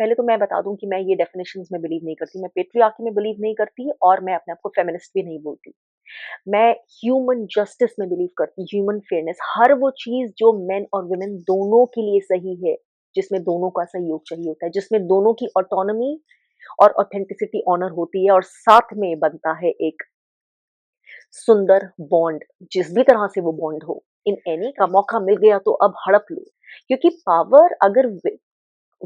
पहले तो मैं बता दूँ कि मैं ये डेफिनिशंस में बिलीव नहीं करती, मैं पेट्रियार्की में बिलीव नहीं करती और मैं अपने आप को फेमिनिस्ट भी नहीं बोलती। मैं ह्यूमन जस्टिस में बिलीव करती हूँ, ह्यूमन फेयरनेस, हर वो चीज़ जो मेन और वुमेन दोनों के लिए सही है, जिसमें दोनों का सहयोग चाहिए होता है, जिसमें दोनों की ऑटोनॉमी और ऑथेंटिसिटी ऑनर होती है और साथ में बनता है एक सुंदर बॉन्ड, जिस भी तरह से वो बॉन्ड हो। इन एनी का मौका मिल गया तो अब हड़प लो, क्योंकि पावर अगर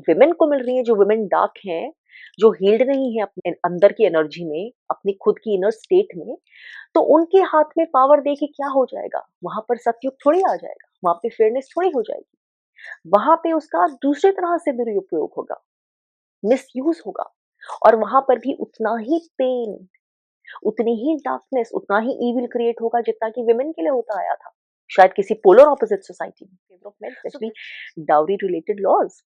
विमेन को मिल रही है, जो विमेन डार्क हैं, जो हील्ड नहीं है अपने अंदर की एनर्जी में, अपनी खुद की इनर स्टेट में, तो उनके हाथ में पावर दे के क्या हो जाएगा? वहां पर सतयुग थोड़ी आ जाएगा, वहां पे फेयरनेस थोड़ी हो जाएगी, वहां पे उसका दूसरे तरह से दुरुपयोग होगा, मिसयूज होगा, और वहां पर भी उतना ही पेन, उतनी ही डार्कनेस, उतना ही इविल क्रिएट होगा जितना कि विमेन के लिए होता आया था, शायद किसी पोलर ऑपोजिट सोसाइटी में। Favour of men, specially dowry related laws,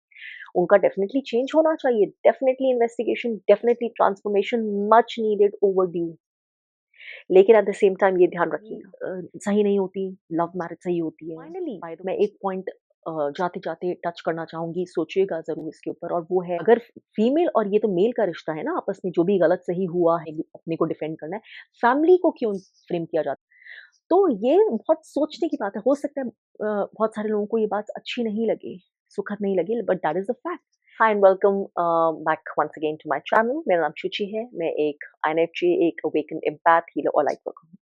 उनका डेफिनेटली चेंज होना चाहिए, definitely investigation, definitely transformation, much needed, overdue. लेकिन एट द सेम टाइम ये ध्यान रखिएगा, सही नहीं होती, लव मैरिज सही होती है। फाइनली मैं एक पॉइंट जाते जाते टच करना चाहूंगी, सोचिएगा जरूर इसके ऊपर, और वो है, अगर फीमेल और ये तो मेल का रिश्ता है ना, आपस में जो भी गलत सही हुआ है अपने को डिफेंड करना है, फैमिली को क्यों फ्रेम किया जाता है? तो ये बहुत सोचने की बात है। हो सकता है बहुत सारे लोगों को ये बात अच्छी नहीं लगे, सुखद नहीं लगे, but that is the fact. Hi and welcome back once again to my channel. मेरा नाम शुचि है, मैं एक INFJ, एक अवेकन एम्पैथ, हीलर और लाइट वर्कर हूँ।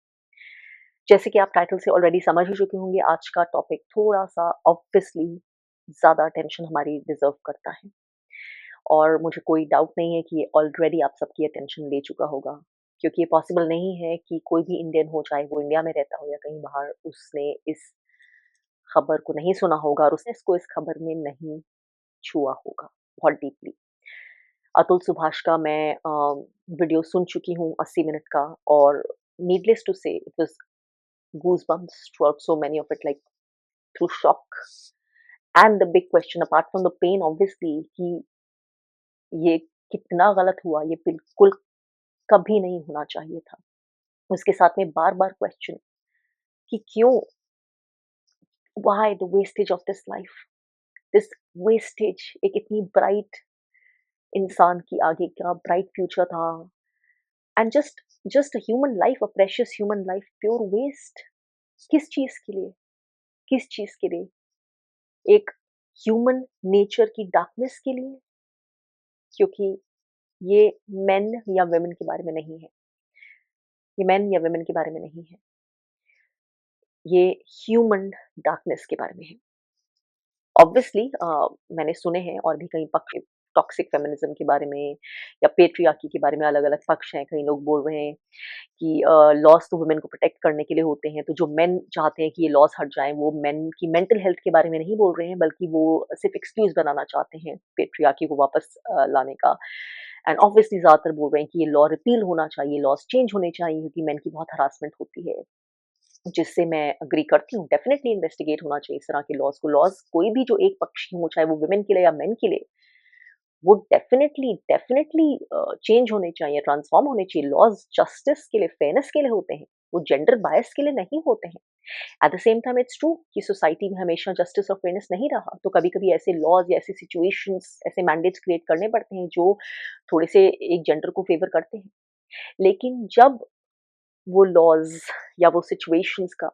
जैसे कि आप टाइटल से ऑलरेडी समझ ही चुके होंगे, आज का टॉपिक थोड़ा-सा ऑब्वियसली ज़्यादा अटेंशन हमारी डिज़र्व करता है, और मुझे कोई डाउट नहीं है कि ये ऑलरेडी आप सबकी अटेंशन ले चुका होगा, क्योंकि ये पॉसिबल नहीं है कि कोई भी इंडियन हो, चाहे वो इंडिया में रहता हो या कहीं बाहर, उसने इस खबर को नहीं सुना होगा और उसने इसको इस खबर में नहीं छुआ होगा बहुत डीपली। अतुल सुभाष का मैं वीडियो सुन चुकी हूँ 80 मिनट का, और नीडलेस टू से it was goosebumps throughout so many of it, like through shock and the big question, apart from the pain obviously, कि ये कितना गलत हुआ, ये बिल्कुल कभी नहीं होना चाहिए था। उसके साथ में बार-बार क्वेश्चन कि क्यों, why the wastage of this life, this wastage, एक इतनी ब्राइट इंसान की आगे क्या ब्राइट फ्यूचर था, and just a human life, a precious human life, pure waste. किस चीज के लिए? किस चीज के लिए? एक ह्यूमन नेचर की डार्कनेस के लिए? क्योंकि ये मेन या वुमेन के बारे में नहीं है, ये मेन या वुमेन के बारे में नहीं है, ये ह्यूमन डार्कनेस के बारे में है। ऑब्वियसली मैंने सुने हैं और भी कई पक्ष, टॉक्सिक फेमिनिज्म के बारे में या पेट्रियार्की के बारे में अलग-अलग पक्ष हैं। कई लोग बोल रहे हैं कि लॉज़ तो वुमेन को प्रोटेक्ट करने के लिए होते हैं, तो जो मेन चाहते हैं कि ये लॉज़ हट जाएँ, वो मेन की मेंटल हेल्थ के बारे में नहीं बोल रहे हैं, बल्कि वो सिर्फ़ एक्सक्यूज़ बनाना चाहते हैं पेट्रियार्की को वापस लाने का। एंड ऑब्वियसली ज़्यादातर बोल रहे हैं कि ये लॉ रिपील होना चाहिए, लॉज़ चेंज होने चाहिए, क्योंकि मेन की बहुत हरासमेंट होती है। जिससे मैं एग्री करती हूँ, डेफिनिटली इन्वेस्टिगेट होना चाहिए इस तरह के लॉज़ को। लॉज़ कोई भी जो एक पक्षी हो, चाहे वो वुमेन के लिए या मेन के लिए, वो डेफिनिटली चेंज होने चाहिए, ट्रांसफॉर्म होने चाहिए। लॉज़ जस्टिस के लिए, फेयरनेस के लिए होते हैं, वो जेंडर बायस के लिए नहीं होते हैं। Eight the same time it's true कि सोसाइटी में हमेशा जस्टिस और फेयरनेस नहीं रहा, तो कभी-कभी ऐसे लॉज़ या ऐसी सिचुएशंस, ऐसे मैंडेट्स क्रिएट करने पड़ते हैं जो थोड़े से एक जेंडर को फेवर करते हैं। लेकिन जब वो लॉज़ या वो सिचुएशंस का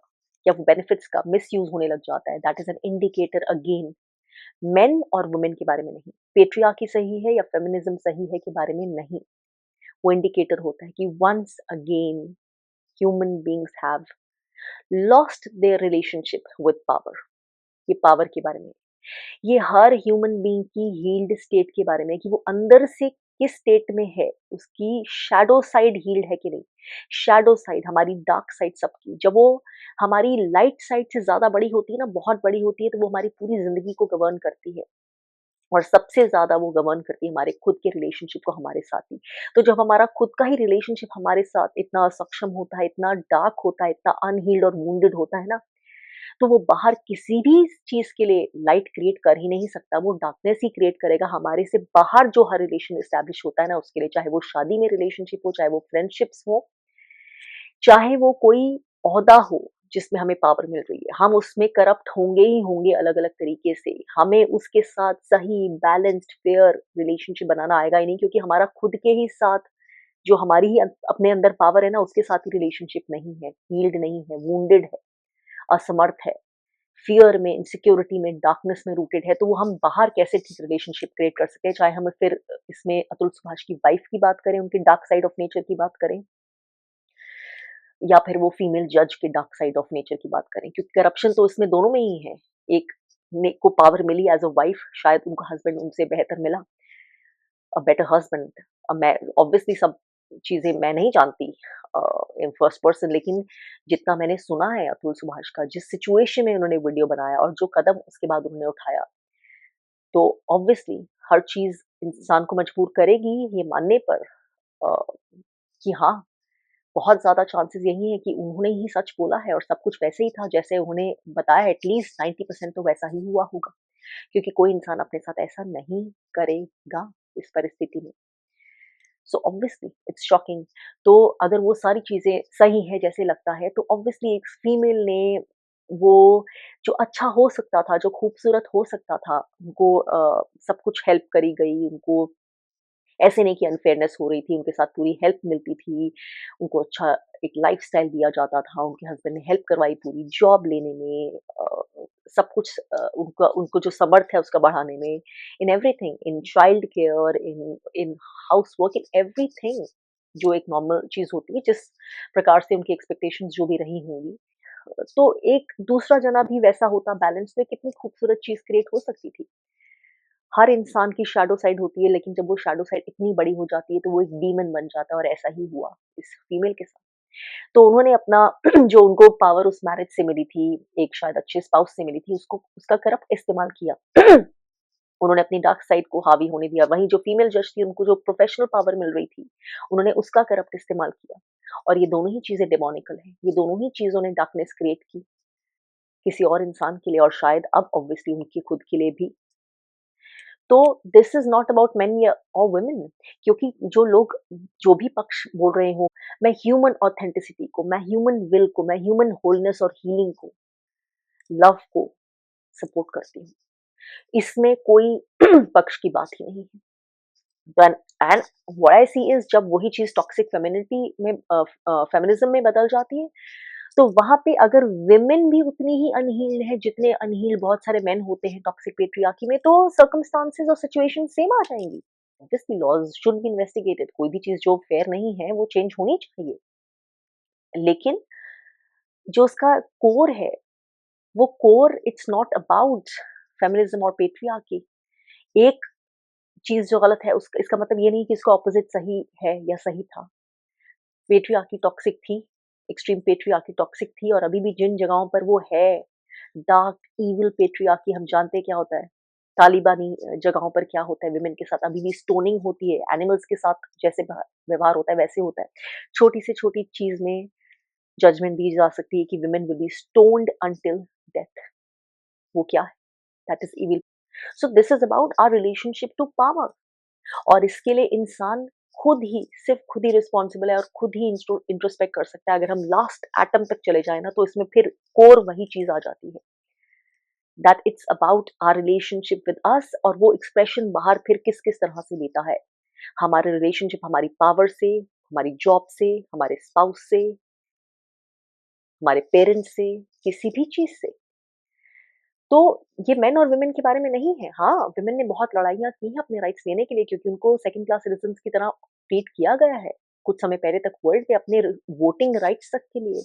या वो बेनिफिट्स का मिसयूज़ होने लग जाता है, that is an indicator again, main और वुमेन के बारे में नहीं, पेट्रियार्की सही है या फेमिनिज्म सही है के बारे में नहीं। वो इंडिकेटर होता है कि once again human beings have lost their relationship with power. ये पावर के बारे में, ये हर ह्यूमन बीइंग की हील्ड स्टेट के बारे में है, कि वो अंदर से किस स्टेट में है, उसकी शैडो साइड हील्ड है कि नहीं। शैडो साइड, हमारी डार्क साइड सबकी, जब वो हमारी लाइट साइड से ज़्यादा बड़ी होती है ना, बहुत बड़ी होती है, तो वो हमारी पूरी ज़िंदगी को गवर्न करती है, और सबसे ज़्यादा वो गवर्न करती है हमारे खुद के रिलेशनशिप को हमारे साथ ही। तो जब हमारा खुद का ही रिलेशनशिप हमारे साथ इतना असक्षम होता है, इतना डार्क होता है, इतना अनहील्ड और वुंडेड होता है ना, तो वो बाहर किसी भी चीज़ के लिए लाइट क्रिएट कर ही नहीं सकता, वो डार्कनेस ही क्रिएट करेगा हमारे से बाहर। जो हर रिलेशन एस्टैब्लिश होता है ना उसके लिए, चाहे वो शादी में रिलेशनशिप हो, चाहे वो फ्रेंडशिप्स हो, चाहे वो कोई ओहदा हो जिसमें हमें पावर मिल रही है, हम उसमें करप्ट होंगे ही होंगे अलग-अलग तरीके से। हमें उसके साथ सही, बैलेंस्ड, फेयर रिलेशनशिप बनाना आएगा ही नहीं क्योंकि हमारा खुद के ही साथ जो हमारी ही अपने अंदर पावर है ना, उसके साथ ही रिलेशनशिप नहीं है, हील्ड नहीं है, वुंडेड है, असमर्थ है, फ़ियर में, इनसिक्योरिटी में, डार्कनेस में रूटेड है, तो वो हम बाहर कैसे ठीक रिलेशनशिप क्रिएट कर सकते हैं? चाहे हम फिर इसमें अतुल सुभाष की वाइफ़ की बात करें, उनके डार्क साइड ऑफ नेचर की बात करें या फिर वो फीमेल जज के डार्क साइड ऑफ नेचर की बात करें क्योंकि करप्शन तो इसमें दोनों में ही है। एक ने को पावर मिली एज़ अ वाइफ़ शायद उनका हस्बैंड उनसे बेहतर मिला, अ बेटर हस्बैंड। मैं ऑब्वियसली सब चीज़ें मैं नहीं जानती इन फर्स्ट पर्सन लेकिन जितना मैंने सुना है अतुल सुभाष का, जिस सिचुएशन में उन्होंने वीडियो बनाया और जो कदम उसके बाद उन्होंने उठाया, तो ऑब्वियसली हर चीज़ इंसान को मजबूर करेगी ये मानने पर अ, कि हाँ, बहुत ज़्यादा चांसेस यही हैं कि उन्होंने ही सच बोला है और सब कुछ वैसे ही था जैसे उन्होंने बताया एटलीस्ट 90% तो वैसा ही हुआ होगा। क्योंकि कोई इंसान अपने साथ ऐसा नहीं करेगा इस परिस्थिति में। So obviously it's shocking. तो अगर वो सारी चीज़ें सही हैं जैसे लगता है तो ऑब्वियसली एक फीमेल ने वो जो अच्छा हो सकता था, जो खूबसूरत हो सकता था, उनको सब कुछ हेल्प करी गई, उनको ऐसे नहीं कि अनफेयरनेस हो रही थी, उनके साथ पूरी हेल्प मिलती थी, उनको अच्छा एक लाइफ़स्टाइल दिया जाता था, उनके हस्बैंड ने हेल्प करवाई पूरी जॉब लेने में सब कुछ उनका उनको जो समर्थ है उसका बढ़ाने में, in everything, in child care, in in housework, in everything जो एक नॉर्मल चीज़ होती है, जिस प्रकार से उनकी एक्सपेक्टेशंस जो भी रही होंगी। तो एक दूसरा जना भी वैसा होता बैलेंस में कितनी खूबसूरत चीज़ क्रिएट हो सकती थी। हर इंसान की शैडो साइड होती है, लेकिन जब वो शैडो साइड इतनी बड़ी हो जाती है, तो वो एक डीमन बन जाता है और ऐसा ही हुआ इस फीमेल के साथ। तो उन्होंने अपना जो उनको पावर उस मैरिज से मिली थी, एक शायद अच्छे स्पाउस से मिली थी, उसको उसका करप्ट इस्तेमाल किया। उन्होंने अपनी डार्क साइड को हावी होने दिया। वहीं जो फीमेल जज थी, उनको जो प्रोफेशनल पावर मिल रही थी, उन्होंने उसका करप्ट इस्तेमाल किया। और ये दोनों ही चीज़ें डेमोनिकल हैं। ये दोनों ही चीज़ों ने डार्कनेस क्रिएट की, किसी और इंसान के लिए और शायद अब ऑब्वियसली उनकी खुद के लिए भी। तो this is not about main या और वुमेन क्योंकि जो लोग जो भी पक्ष बोल रहे हो, मैं ह्यूमन ऑथेंटिसिटी को, मैं ह्यूमन विल को, मैं ह्यूमन होलनेस और हीलिंग को, लव को सपोर्ट करती हूँ। इसमें कोई पक्ष की बात ही नहीं है। Then and what I see is जब वही चीज़ टॉक्सिक फेमिनिटी में फेमिनिज़्म में बदल जाती है, तो वहाँ पे अगर वुमेन भी उतनी ही अनहील्ड है जितने अनहील्ड बहुत सारे मेन होते हैं टॉक्सिक पेट्रियार्की में, तो सर्कमस्टांसेस और सिचुएशन सेम आ जाएँगी। Obviously laws should be investigated कोई भी चीज़ जो फेयर नहीं है, वो चेंज होनी चाहिए। लेकिन जो उसका कोर है, वो core it's not about feminism और पेट्रियार्की। एक चीज़ जो गलत है उस इसका मतलब ये नहीं कि इसका ऑपोज़िट सही है या सही था। पेट्रियार्की टॉक्सिक थी, एक्सट्रीम पेट्रियार्की टॉक्सिक थी और अभी भी जिन जगहों पर वो है, डार्क इविल पेट्रियार्की हम जानते हैं क्या होता है। तालिबानी जगहों पर क्या होता है वुमेन के साथ अभी भी स्टोनिंग होती है, एनिमल्स के साथ जैसे व्यवहार होता है वैसे होता है। छोटी से छोटी चीज़ में जजमेंट दी जा सकती है कि women will be stoned until death. वो क्या है? That is evil. So this is about our relationship to power और इसके लिए इंसान खुद ही, सिर्फ़ खुद ही रिस्पॉन्सिबल है और खुद ही इंट्रोस्पेक्ट कर सकता है। अगर हम लास्ट एटम तक चले जाएँ ना, तो इसमें फिर कोर वही चीज़ आ जाती है, that it's about our relationship with us और वो एक्सप्रेशन बाहर फिर किस-किस तरह से लेता है। हमारे रिलेशनशिप हमारी पावर से, हमारी जॉब से, हमारे स्पाउस से, हमारे पेरेंट्स से, किसी भी चीज़ से। तो ये मेन और वुमेन के बारे में नहीं है। हाँ, वुमेन ने बहुत लड़ाइयाँ की हैं अपने राइट्स लेने के लिए क्योंकि उनको सेकंड क्लास सिटिज़न्स की तरह ट्रीट किया गया है। कुछ समय पहले तक वर्ल्ड में अपने वोटिंग राइट्स तक के लिए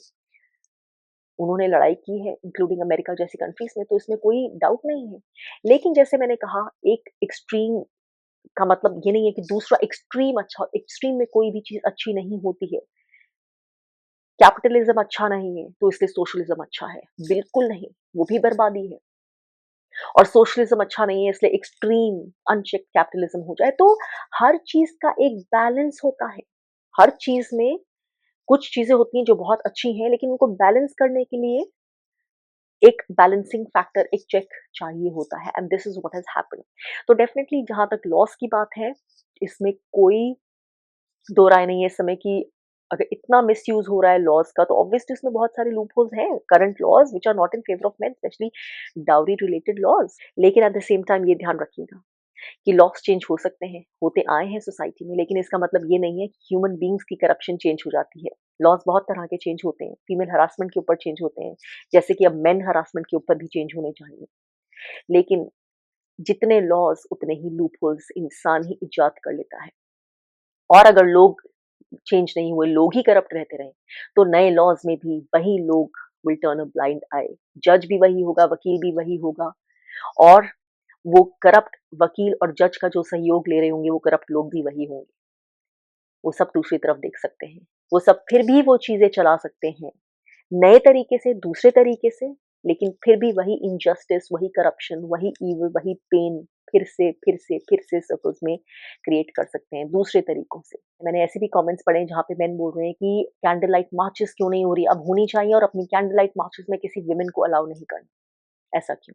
उन्होंने लड़ाई की है, इंक्लूडिंग अमेरिका जैसी कंट्रीज़ में, तो इसमें कोई डाउट नहीं है। लेकिन जैसे मैंने कहा, एक एक्सट्रीम का मतलब ये नहीं है कि दूसरा एक्सट्रीम अच्छा एक्सट्रीम में कोई भी चीज़ अच्छी नहीं होती है। कैपिटलिज़्म अच्छा नहीं है, तो इसलिए सोशलिज़्म अच्छा है। बिल्कुल नहीं, वो भी बर्बादी है। और सोशलिज्म अच्छा नहीं है इसलिए एक्सट्रीम अनचेक्ड कैपिटलिज्म हो जाए तो हर चीज का एक बैलेंस होता है हर चीज में कुछ चीजें होती हैं जो बहुत अच्छी हैं लेकिन उनको बैलेंस करने के लिए एक बैलेंसिंग फैक्टर एक चेक चाहिए होता है and this is what has happened तो डेफिनेटली जहां तक लॉस की बात है इसमें कोई दो राय नहीं है इस समय की अगर इतना मिसयूज़ हो रहा है लॉज़ का, तो ऑब्वियसली उसमें बहुत सारे लूपहोल्स हैं, current laws which are not in favour of men, specially dowry related laws. लेकिन एट द सेम टाइम ये ध्यान रखिएगा कि लॉज़ चेंज हो सकते हैं, होते आए हैं सोसाइटी में, लेकिन इसका मतलब ये नहीं है कि ह्यूमन बीइंग्स की करप्शन चेंज हो जाती है। लॉज़ बहुत तरह के चेंज होते हैं, फीमेल हरासमेंट के ऊपर चेंज होते हैं, जैसे कि अब मेन हरासमेंट के ऊपर भी चेंज होने चाहिए। लेकिन जितने लॉज़ उतने ही लूपहोल्स इंसान ही इजाद कर लेता है। और अगर लोग चेंज नहीं हुए, लोग ही करप्ट रहते रहे, तो नए लॉज़ में भी वही लोग विल टर्न अ ब्लाइंड आई। जज भी वही होगा, वकील भी वही होगा, और वो करप्ट वकील और जज का जो सहयोग ले रहे होंगे, वो करप्ट लोग भी वही होंगे। वो सब दूसरी तरफ देख सकते हैं। वो सब फिर भी वो चीज़ें चला सकते हैं, नए तरीके से, दूसरे तरीके से, लेकिन फिर भी वही इनजस्टिस, वही करप्शन, वही ईविल, वही पेन फिर से सर्कल्स में क्रिएट कर सकते हैं दूसरे तरीकों से। मैंने ऐसे भी कमेंट्स पढ़े हैं जहाँ पे मेन बोल रहे हैं कि कैंडल लाइट मार्चेस क्यों नहीं हो रही? अब होनी चाहिए, और अपनी कैंडल लाइट मार्चेस में किसी वुमेन को अलाउ नहीं करना। ऐसा क्यों?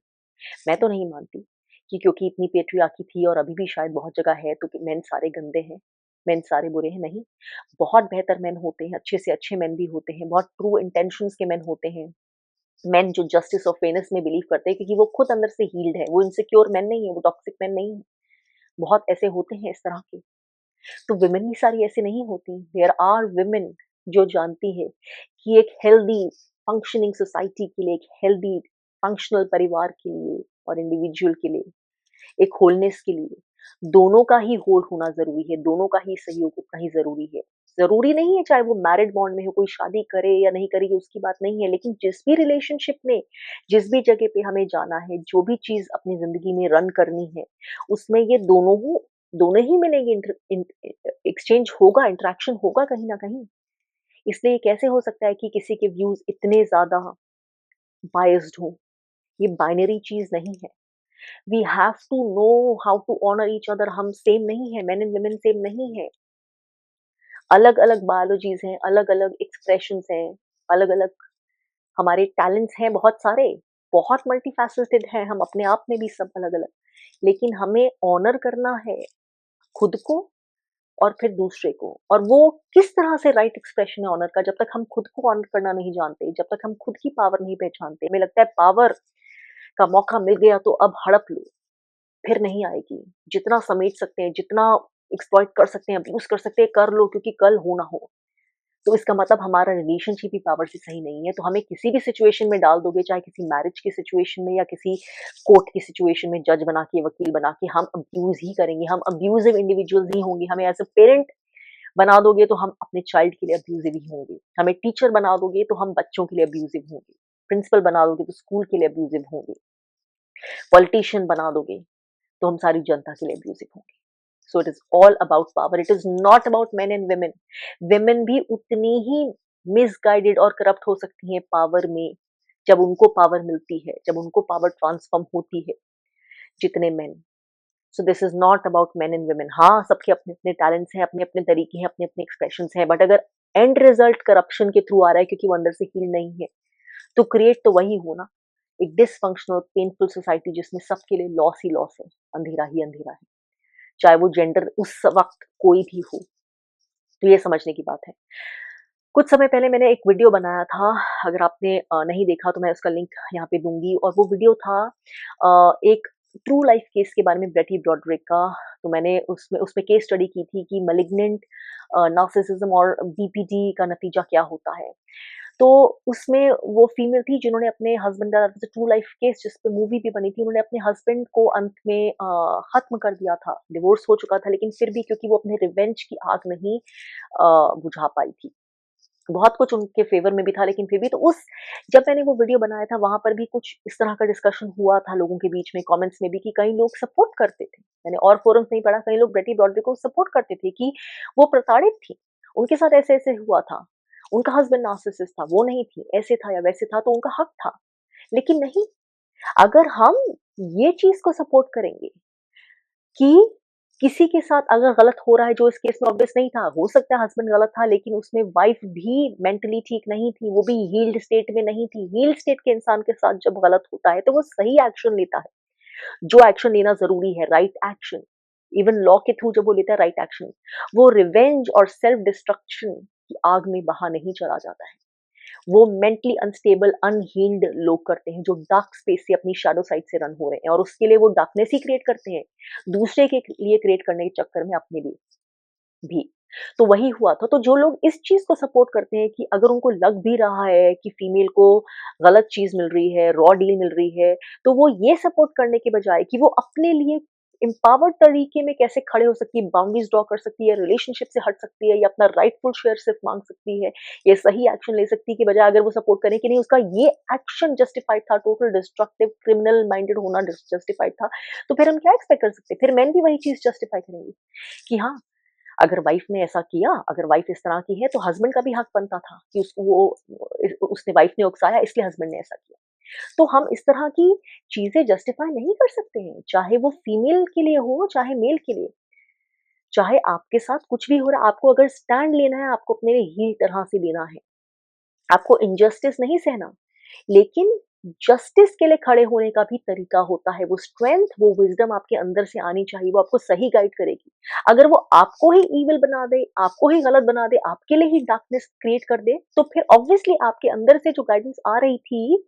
मैं तो नहीं मानती कि क्योंकि इतनी पेट्रियार्की थी और अभी भी शायद बहुत जगह है, तो कि मेन सारे गंदे हैं, मेन सारे बुरे हैं, नहीं। बहुत बेहतर मेन होते हैं, अच्छे से अच्छे मेन भी होते हैं, बहुत ट्रू इंटेंशंस के मेन होते हैं। मेन जो जस्टिस और फेयरनेस में बिलीव करते हैं, क्योंकि वो खुद अंदर से हील्ड है, वो इनसिक्योर मेन नहीं है, वो टॉक्सिक मेन नहीं है। बहुत ऐसे होते हैं इस तरह के। तो वुमेन भी सारी ऐसी नहीं होती। देयर आर वुमेन जो जानती है कि एक हेल्दी फंक्शनिंग सोसाइटी के लिए, एक हेल्दी फंक्शनल परिवार के लिए और इंडिविजुअल के लिए, एक होलनेस के लिए, दोनों का ही होल होना ज़रूरी है, दोनों का ही सहयोग उतना ही ज़रूरी है। ज़रूरी नहीं है चाहे वो मैरिड बॉन्ड में हो, कोई शादी करे या नहीं करे, ये उसकी बात नहीं है, लेकिन जिस भी रिलेशनशिप में, जिस भी जगह पे हमें जाना है, जो भी चीज़ अपनी ज़िंदगी में रन करनी है, उसमें ये दोनों ही मिलेंगे, एक्सचेंज होगा, इंटरेक्शन होगा कहीं न कहीं। इसलिए कैसे हो सकता है कि किसी के व्यूज़ इतने ज़्यादा बायस्ड हों? ये बाइनरी चीज़ नहीं है। We have to know how to honour each other. हम सेम नहीं है, मेन एंड वुमेन सेम नहीं है। अलग अलग बायोलॉजीज हैं, अलग अलग एक्सप्रेशंस हैं, अलग अलग हमारे टैलेंट्स हैं, बहुत सारे, बहुत मल्टीफैसेटेड हैं हम अपने आप में भी, सब अलग अलग। लेकिन हमें ऑनर करना है खुद को और फिर दूसरे को, और वो किस तरह से राइट एक्सप्रेशन है ऑनर का। जब तक हम खुद को ऑनर करना नहीं जानते, जब तक हम खुद की पावर नहीं पहचानते, हमें लगता है पावर का मौका मिल गया तो अब हड़प लो, फिर नहीं आएगी। जितना समेट सकते हैं, जितना एक्सप्लॉइट कर सकते हैं, अब्यूज़ कर सकते हैं, कर लो, क्योंकि कल हो ना हो। तो इसका मतलब हमारा रिलेशनशिप ही पावर से सही नहीं है। तो हमें किसी भी सिचुएशन में डाल दोगे, चाहे किसी मैरिज की सिचुएशन में या किसी कोर्ट की सिचुएशन में, जज बना के, वकील बना के, हम अब्यूज़ ही करेंगे, हम अब्यूज़िव इंडिविजुअल्स ही होंगे। हमें एज़ अ पेरेंट बना दोगे तो हम अपने चाइल्ड के लिए अब्यूज़िव ही होंगे। हमें टीचर बना दोगे तो हम बच्चों के लिए अब्यूज़िव होंगे। प्रिंसिपल बना दोगे तो स्कूल के लिए अब्यूज़िव होंगे। पॉलिटिशियन बना दोगे तो हम सारी जनता के लिए अब्यूज़िव होंगे। So it is all about power, it is not about main and women. Women भी उतनी ही मिसगाइडेड और करप्ट हो सकती हैं पावर में, जब उनको पावर मिलती है, जब उनको पावर ट्रांसफ़ॉर्म होती है, जितने main. So this is not about main and women. हाँ, सबके अपने-अपने टैलेंट्स हैं, अपने-अपने तरीके हैं, अपने-अपने एक्सप्रेशंस हैं, बट अगर एंड रिज़ल्ट करप्शन के थ्रू आ रहा है क्योंकि वो अंदर से हील नहीं है, तो क्रिएट तो वही हो ना, एक डिसफंक्शनल पेनफुल सोसाइटी जिसमें सबके लिए लॉस ही लॉस है, अंधेरा ही अंधेरा है। चाहे वो जेंडर उस वक़्त कोई भी हो, तो ये समझने की बात है। कुछ समय पहले मैंने एक वीडियो बनाया था, अगर आपने नहीं देखा तो मैं उसका लिंक यहाँ पे दूँगी, और वो वीडियो था एक ट्रू लाइफ केस के बारे में, बेटी ब्रॉडरिक का। तो मैंने उसमें उसमें केस स्टडी की थी कि मैलिग्नेंट नार्सिसिज़्म और बीपीडी का नतीजा क्या होता है। तो उसमें वो फीमेल थी जिन्होंने अपने हस्बैंड का, ट्रू लाइफ केस जिस पे मूवी भी बनी थी, उन्होंने अपने हस्बैंड को अंत में खत्म कर दिया था। डिवोर्स हो चुका था, लेकिन फिर भी क्योंकि वो अपने रिवेंज की आग नहीं बुझा पाई थी। बहुत कुछ उनके फ़ेवर में भी था, लेकिन फिर भी, तो उस जब मैंने वो वीडियो बनाया था, वहाँ पर भी कुछ इस तरह का डिस्कशन हुआ था लोगों के बीच में, कमेंट्स में भी, कि कई लोग सपोर्ट करते थे। मैंने और फोरम्स नहीं पढ़ा, कई लोग बेटी ब्रॉडरिक को सपोर्ट करते थे कि वो प्रताड़ित थी, उनके साथ ऐसे-ऐसे हुआ था, उनका हस्बैंड नार्सिसिस्ट था, वो नहीं थी, ऐसे था या वैसे था, तो उनका हक था। लेकिन नहीं, अगर हम ये चीज़ को सपोर्ट करेंगे कि किसी के साथ अगर गलत हो रहा है, जो इस केस में ऑब्वियस नहीं था, हो सकता है हस्बैंड गलत था, लेकिन उसमें वाइफ भी मेंटली ठीक नहीं थी, वो भी हील्ड स्टेट में नहीं थी। हील्ड स्टेट के इंसान के साथ जब गलत होता है, तो वो सही एक्शन लेता है, जो एक्शन लेना ज़रूरी है, राइट एक्शन। इवन लॉ के थ्रू जब वो लेता है राइट एक्शन, वो रिवेंज और सेल्फ डिस्ट्रक्शन कि आग में बहा नहीं चला जाता है। वो मेंटली अनस्टेबल, अनहील्ड लोग करते हैं, जो डार्क स्पेस से अपनी शैडो साइड से रन हो रहे हैं और उसके लिए वो डार्कनेस ही क्रिएट करते हैं, दूसरे के लिए क्रिएट करने के चक्कर में अपने लिए भी। तो वही हुआ था। तो जो लोग इस चीज़ को सपोर्ट करते हैं कि अगर उनको लग भी रहा है कि फीमेल को गलत चीज़ मिल रही है, रॉ डील मिल रही है, तो वो ये सपोर्ट करने के बजाय कि वो अपने लिए एम्पावर्ड तरीके में कैसे खड़े हो सकती है, बाउंड्रीज़ ड्रॉ कर सकती है, रिलेशनशिप से हट सकती है या अपना राइटफुल शेयर सिर्फ़ माँग सकती है, या सही एक्शन ले सकती है की बजाय अगर वो सपोर्ट करें कि नहीं उसका ये एक्शन जस्टिफाइड था, टोटल डिस्ट्रक्टिव क्रिमिनल माइंडेड होना जस्टिफाइड था, तो फिर हम क्या एक्सपेक्ट कर सकते हैं? फिर मेन भी वही चीज़ जस्टिफाई करेंगे कि हाँ, अगर वाइफ ने ऐसा किया, अगर वाइफ इस तरह की है तो हस्बैंड का भी हक बनता था कि उसको उसने वाइफ ने उकसाया इसलिए हस्बैंड ने ऐसा किया। तो हम इस तरह की चीज़ें जस्टिफाई नहीं कर सकते हैं, चाहे वो फीमेल के लिए हो, चाहे मेल के लिए। चाहे आपके साथ कुछ भी हो रहा है, आपको अगर स्टैंड लेना है, आपको अपने लिए ही तरह से लेना है। आपको इनजस्टिस नहीं सहना, लेकिन जस्टिस के लिए खड़े होने का भी तरीका होता है। वो स्ट्रेंथ, वो विज़डम आपके अंदर से आनी चाहिए, वो आपको सही गाइड करेगी। अगर वो आपको ही ईविल बना दे, आपको ही गलत बना दे, आपके लिए ही डार्कनेस क्रिएट कर दे, तो फिर ऑब्वियसली आपके अंदर से जो गाइडेंस आ रही थी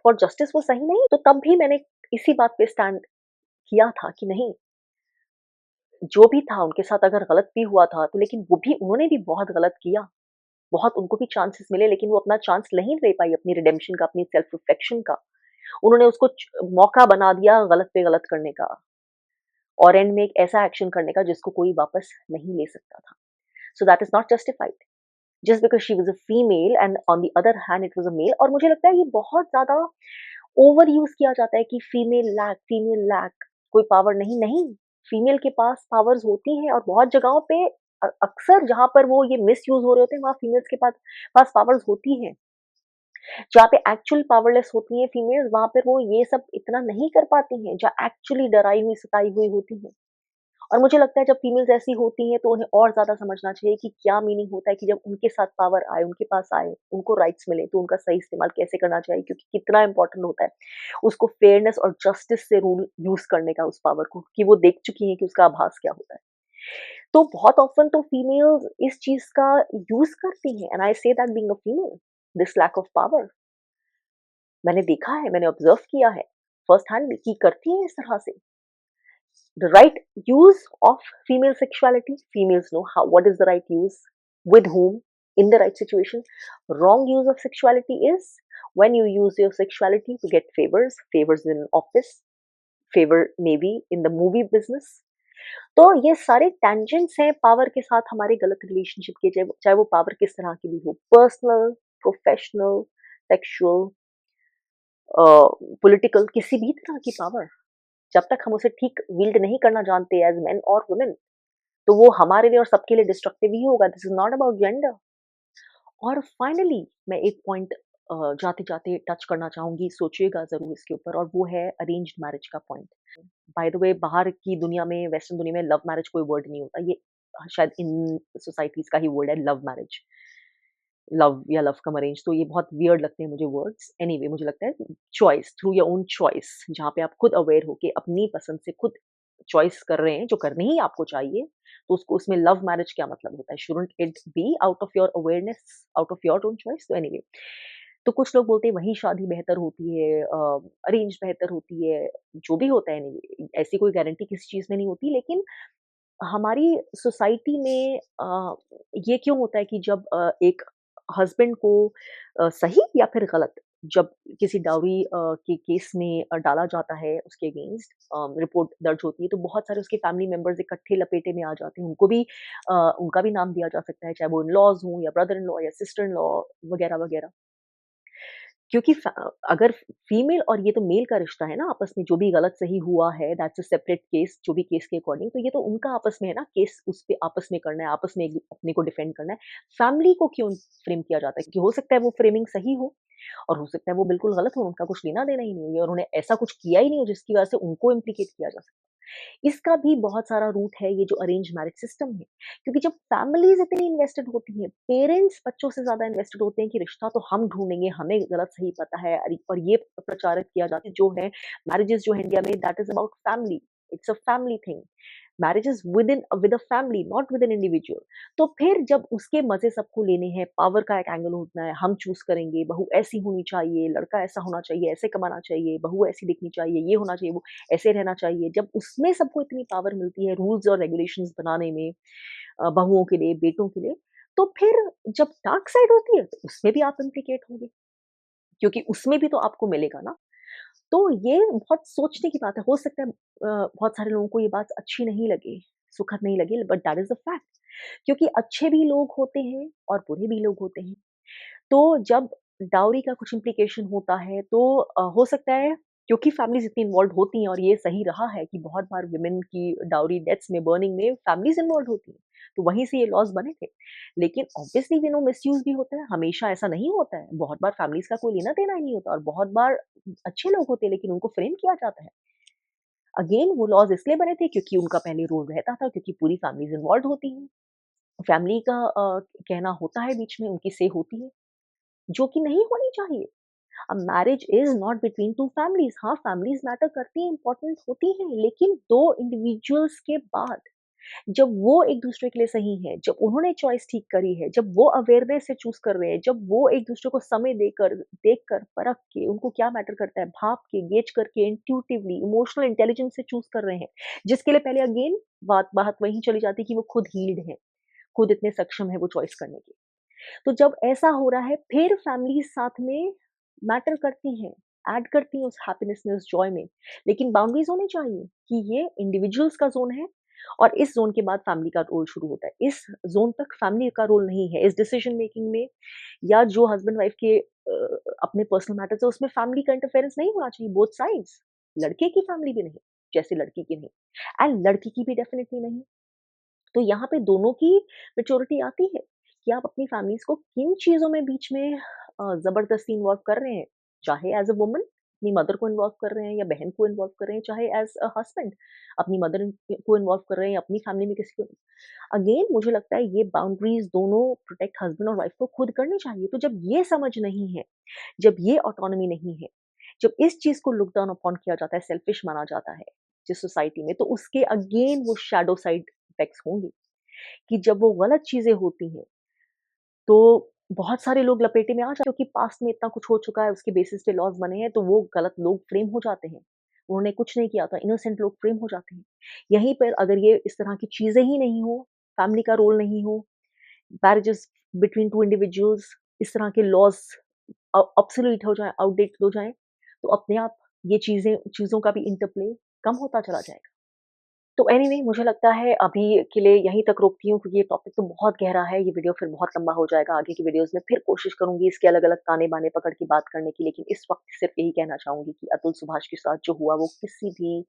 फॉर जस्टिस वो सही नहीं। तो तब भी मैंने इसी बात पे स्टैंड किया था कि नहीं, जो भी था उनके साथ अगर गलत भी हुआ था, तो लेकिन वो भी उन्होंने भी बहुत गलत किया। बहुत उनको भी चांसेस मिले लेकिन वो अपना चांस नहीं ले पाई अपनी रिडेम्पशन का, अपनी सेल्फ रिफ्लेक्शन का। उन्होंने उसको मौका बना दिया गलत पे गलत करने का और एंड में एक ऐसा एक्शन करने का जिसको कोई वापस नहीं ले सकता था। So that is not justified just because she was a female and on the other hand it was a male. और मुझे लगता है ये बहुत ज्यादा ओवर यूज किया जाता है कि फीमेल लैक कोई पावर नहीं। नहीं, फीमेल के पास पावर्स होती हैं और बहुत जगहों पे अक्सर जहां पर वो ये मिस यूज हो रहे होते हैं वहां फीमेल्स के पास पावर्स होती हैं। जहाँ पे एक्चुअल पावरलेस होती हैं फीमेल्स, वहाँ पर वो ये सब इतना नहीं कर पाती हैं, जहाँ एक्चुअली डराई हुई, सताई हुई होती हैं। और मुझे लगता है जब फीमेल्स ऐसी होती हैं तो उन्हें और ज़्यादा समझना चाहिए कि क्या मीनिंग होता है कि जब उनके साथ पावर आए, उनके पास आए, उनको राइट्स मिले, तो उनका सही इस्तेमाल कैसे करना चाहिए, क्योंकि कितना इम्पोर्टेंट होता है उसको फेयरनेस और जस्टिस से रूल यूज़ करने का उस पावर को, कि वो देख चुकी हैं कि उसका आभास क्या होता है। तो बहुत ऑफ़न तो फीमेल्स इस चीज़ का यूज़ करती हैं and I say that being a female, this lack of power मैंने देखा है, मैंने ऑब्ज़र्व किया है फर्स्ट हैंड में कि करती हैं इस तरह से। The right use of female sexuality, females know how what is the right use, with whom, in the right situation. Wrong use of sexuality is when you use your sexuality to get favors in office, favor maybe in the movie business. तो ये सारे tangents हैं power के साथ हमारे गलत relationship के, चाहे चाहे वो पावर किस तरह की भी हो, पर्सनल, प्रोफेशनल, सेक्सुअल, पॉलिटिकल, किसी भी तरह की पावर, जब तक हम उसे ठीक विल्ड नहीं करना जानते एज मेन और वुमेन, तो वो हमारे लिए और सबके लिए डिस्ट्रक्टिव ही होगा। This is not about gender. और फाइनली मैं एक पॉइंट जाते जाते टच करना चाहूंगी, सोचिएगा जरूर इसके ऊपर, और वो है अरेंज्ड मैरिज का पॉइंट। बाय द वे, बाहर की दुनिया में, वेस्टर्न दुनिया में लव मैरिज कोई वर्ड नहीं होता, ये शायद इन सोसाइटीज का ही वर्ड है, लव मैरिज, लव या लव कम अरेंज। तो ये बहुत वियर्ड लगते हैं मुझे वर्ड्स। एनीवे, मुझे लगता है choice, through your own choice, जहाँ पे आप खुद अवेयर होके अपनी पसंद से खुद चॉइस कर रहे हैं, जो करनी ही आपको चाहिए, तो उसको, उसमें लव मैरिज क्या मतलब होता है? Shouldn't it be out of your awareness, out of your own choice? तो एनीवे, तो कुछ लोग बोलते हैं वही शादी बेहतर होती है, अरेंज बेहतर होती है, जो भी होता है। एनीवे, ऐसी कोई गारंटी किसी चीज़ में नहीं होती, लेकिन हमारी सोसाइटी में ये क्यों होता है कि जब एक हस्बैंड को सही या फिर गलत, जब किसी डाउरी के केस में डाला जाता है, उसके अगेंस्ट रिपोर्ट दर्ज होती है, तो बहुत सारे उसके फैमिली मेंबर्स इकट्ठे लपेटे में आ जाते हैं। उनको भी उनका भी नाम दिया जा सकता है, चाहे वो इन-लॉज़ हों या ब्रदर इन लॉ या सिस्टर इन लॉ वगैरह-वगैरह। क्योंकि अगर फीमेल और ये तो मेल का रिश्ता है ना आपस में, जो भी गलत सही हुआ है दैट्स अ सेपरेट केस, जो भी केस के अकॉर्डिंग, तो ये तो उनका आपस में है ना केस, उस पे आपस में करना है, आपस में एक अपने को डिफेंड करना है। फैमिली को क्यों फ्रेम किया जाता है? क्योंकि हो सकता है वो फ्रेमिंग सही हो और हो सकता है वो बिल्कुल गलत हो, उनका कुछ लेना देना ही नहीं हो और उन्हें ऐसा कुछ किया ही नहीं हो जिसकी वजह से उनको इम्प्लीकेट किया जा सकता है। इसका भी बहुत सारा रूट है ये जो अरेंज मैरिज सिस्टम है। क्योंकि जब फैमिलीज़ इतनी इन्वेस्टेड होती हैं, पेरेंट्स बच्चों से ज़्यादा इन्वेस्टेड होते हैं कि रिश्ता तो हम ढूँढेंगे, हमें गलत सही पता है, और ये प्रचारित किया जाता है जो है मैरिजेज़ जो है इंडिया में, that is about family, it's a family thing. Marriage is with a family, not with an individual. तो फिर जब उसके मजे सबको लेने हैं, पावर का एक एंगल होता है, हम चूज करेंगे बहू ऐसी होनी चाहिए, लड़का ऐसा होना चाहिए, ऐसे कमाना चाहिए, बहू ऐसी दिखनी चाहिए, ये होना चाहिए, वो ऐसे रहना चाहिए। जब उसमें सबको इतनी पावर मिलती है रूल्स और रेगुलेशंस बनाने में, बहुओं के लिए, बेटों के लिए, तो फिर जब डार्क साइड होती है तो उसमें भी आप इम्प्लिकेट होंगे, क्योंकि उसमें भी तो आपको मिलेगा ना। तो ये बहुत सोचने की बात है। हो सकता है बहुत सारे लोगों को ये बात अच्छी नहीं लगे, सुखद नहीं लगे, but that is the fact, क्योंकि अच्छे भी लोग होते हैं और बुरे भी लोग होते हैं। तो जब डाउरी का कुछ इम्प्लीकेशन होता है तो हो सकता है, क्योंकि फैमिलीज़ इतनी इन्वॉल्वड होती हैं और ये सही रहा है कि बहुत बार वुमेन की डाउरी डेथ्स में, बर्निंग में फैमिलीज़ इन्वॉल्वड होती हैं। तो वहीं से ये लॉज़ बने थे। लेकिन ऑब्वियसली वी नो मिसयूज़ भी होता है, हमेशा ऐसा नहीं होता है। बहुत बार फैमिलीज़ का कोई लेना-देना ही नहीं होता और बहुत बार अच्छे लोग होते हैं लेकिन उनको फ्रेम किया जाता है। अगेन वो लॉज़ इसलिए बने थे क्योंकि उनका पहले रोल रहता था, क्योंकि पूरी फैमिलीज़ इन्वॉल्वड होती हैं। फैमिली का कहना होता है बीच में, उनकी से होती है, जो कि नहीं होनी चाहिए। Marriage is not between two families. हाँ, फैमिलीज मैटर करती हैं, इंपॉर्टेंट होती हैं, लेकिन दो इंडिविजुअल्स के बाद जब वो एक दूसरे के लिए सही है, जब उन्होंने चॉइस ठीक करी है, जब वो अवेयरनेस से चूज कर रहे हैं, जब वो एक दूसरे को समय देकर, देखकर, परख के, उनको क्या मैटर करता है, भाप के, गेज करके, इंट्यूटिवली, इमोशनल इंटेलिजेंस से चूज कर रहे हैं, जिसके लिए पहले अगेन बात बात वहीं चली जाती है कि वो खुद हील्ड है, खुद इतने सक्षम है वो चॉइस करने की। तो जब ऐसा हो रहा है, फिर फैमिली साथ में मैटर करती हैं, ऐड करती हैं उस हैप्पीनेस में, उस जॉय में। लेकिन बाउंड्रीज़ होनी चाहिए कि ये इंडिविजुअल्स का ज़ोन है और इस ज़ोन के बाद फैमिली का रोल शुरू होता है। इस ज़ोन तक फैमिली का रोल नहीं है। इस डिसीजन मेकिंग में या जो हस्बैंड वाइफ के अपने पर्सनल मैटर्स है उसमें फैमिली का इंटरफेरेंस नहीं होना चाहिए, बोथ साइड्स। लड़के की फैमिली भी नहीं, जैसे लड़की की नहीं, एंड लड़की की भी डेफिनिटली नहीं। तो यहाँ पे दोनों की मैच्योरिटी आती है कि आप अपनी फैमिलीज़ को किन चीज़ों में बीच में ज़बरदस्ती इन्वॉल्व कर रहे हैं। चाहे एज़ अ वुमन अपनी मदर को इन्वॉल्व कर रहे हैं या बहन को इन्वॉल्व कर रहे हैं, चाहे एज़ अ हस्बैंड अपनी मदर को इन्वॉल्व कर रहे हैं या अपनी फैमिली में किसी को। अगेन मुझे लगता है ये बाउंड्रीज़ दोनों प्रोटेक्ट हस्बैंड और वाइफ को खुद करनी चाहिए। तो जब ये समझ नहीं है, जब ये ऑटोनॉमी नहीं है, जब इस चीज़ को लुक डाउन अपॉन किया जाता है, सेल्फिश माना जाता है जिस सोसाइटी में, तो उसके अगेन वो शैडो साइड इफेक्ट्स होंगे। कि जब वो गलत चीज़ें होती हैं, तो बहुत सारे लोग लपेटे में आ जाते हैं क्योंकि पास्ट में इतना कुछ हो चुका है, उसके बेसिस पे लॉज़ बने हैं, तो वो गलत लोग फ्रेम हो जाते हैं। उन्होंने कुछ नहीं किया था, इनोसेंट लोग फ्रेम हो जाते हैं। यहीं पर अगर ये इस तरह की चीज़ें ही नहीं हो, फैमिली का रोल नहीं हो, मैरेजेस बिटवीन 2 इंडिविजुअल्स, इस तरह के लॉज़ ऑब्सोलीट हो जाएँ, आउटडेटेड हो जाएँ, तो अपने आप ये चीज़ों का भी इंटरप्ले कम होता चला जाएगा। तो एनीवे मुझे लगता है अभी के लिए यहीं तक रोकती हूँ क्योंकि ये टॉपिक तो बहुत गहरा है, ये वीडियो फिर बहुत लंबा हो जाएगा। आगे की वीडियोज़ में फिर कोशिश करूँगी इसके अलग-अलग ताने-बाने पकड़ के बात करने की, लेकिन इस वक़्त सिर्फ़ यही कहना चाहूँगी कि अतुल सुभाष के साथ जो हुआ वो किसी भी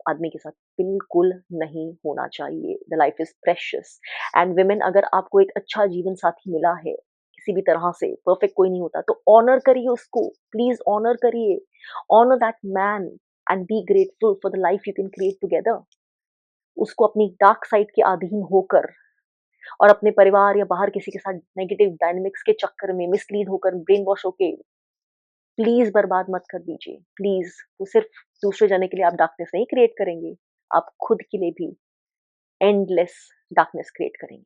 आदमी के साथ बिल्कुल नहीं होना चाहिए। The life is precious and women, अगर आपको एक अच्छा जीवन साथी मिला है, किसी भी तरह से, परफेक्ट कोई नहीं होता, तो ऑनर करिए उसको, प्लीज़ ऑनर करिए। Honour that man and be grateful for the life you can create together. उसको अपनी डार्क साइड के अधीन होकर और अपने परिवार या बाहर किसी के साथ नेगेटिव डायनामिक्स के चक्कर में मिसलीड होकर, ब्रेन वॉश होके प्लीज़ बर्बाद मत कर दीजिए, प्लीज़। तो सिर्फ़ दूसरे जने के लिए आप डार्कनेस नहीं क्रिएट करेंगे, आप खुद के लिए भी एंडलेस डार्कनेस क्रिएट करेंगे।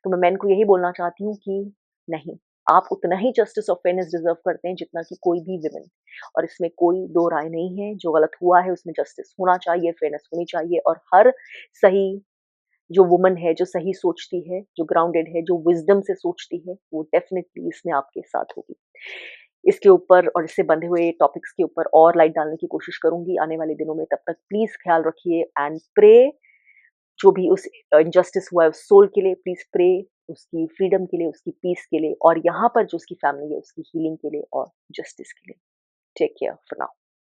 तो मैं मेन को यही बोलना चाहती हूँ कि नहीं, आप उतना ही जस्टिस और फेयरनेस डिज़र्व करते हैं जितना कि कोई भी वुमन, और इसमें कोई दो राय नहीं है। जो गलत हुआ है उसमें जस्टिस होना चाहिए, फेयरनेस होनी चाहिए और हर सही जो वुमन है, जो सही सोचती है, जो ग्राउंडेड है, जो विज़डम से सोचती है, वो डेफ़िनिटली इसमें आपके साथ होगी। इसके ऊपर और इससे बंधे हुए टॉपिक्स के ऊपर और लाइट डालने की कोशिश करूँगी आने वाले दिनों में। तब तक प्लीज़ ख़्याल रखिए एंड प्रे, जो भी उस इनजस्टिस हुआ है उस सोल के लिए प्लीज़ प्रे, उसकी फ्रीडम के लिए, उसकी पीस के लिए और यहाँ पर जो उसकी फैमिली है उसकी हीलिंग के लिए और जस्टिस के लिए। Take care for now.